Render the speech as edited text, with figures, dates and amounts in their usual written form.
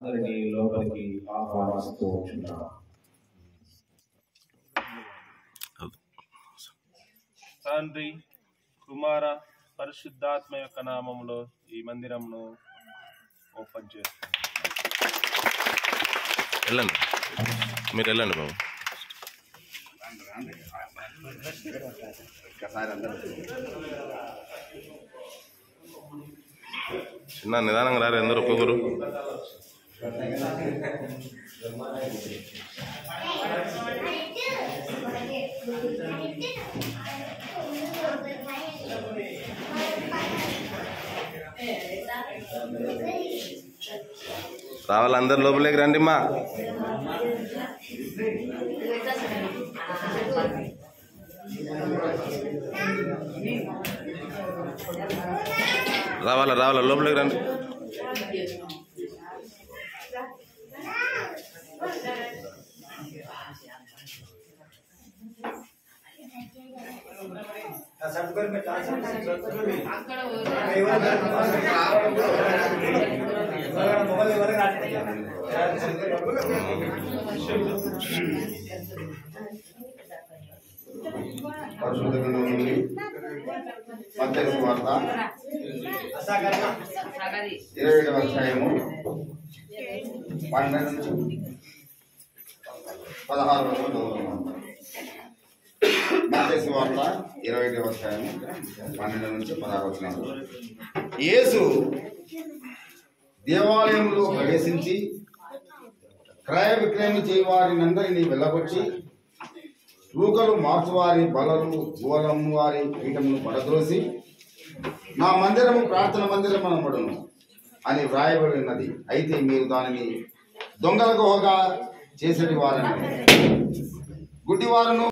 అందరినీ లోపలికి ఆహ్వానిస్తూ ఉంటున్నాం. తండ్రి, కుమార, పరిశుద్ధాత్మ యొక్క నామములో ఈ మందిరంను ఓపెన్ చేస్తాం. వెళ్ళండి, మీరు వెళ్ళండి బాబు. చిన్న నిదానంగా రారు అందరూ ఒక్కొక్కరు. రావాలి, అందరు లోపలికి రండి మా. రావాలా రావాలా, లోపలికి రండి. పరిశుద్ధ గ్రంథం నుండి మత్తయి సువార్త 27వ అధ్యాయము 12 నుంచి 16 వరకు చదువుతున్నాం. మత్తయి సువార్త 27వ అధ్యాయము 12 నుంచి 16 వరకు. యేసు దేవాలయంలో ప్రవేశించి క్రయ విక్రయం చేయవారినందరినీ వెళ్ళగొచ్చి రూకలు మార్చువారి బలలు గోలము వారి పీఠమును పడద్రోసి నా మందిరము ప్రార్థన మందిరం అనబడును అని వ్రాయబడి ఉన్నది. అయితే మీరు దానిని దొంగల గుహగా చేసేటి వారని గుడ్డివారును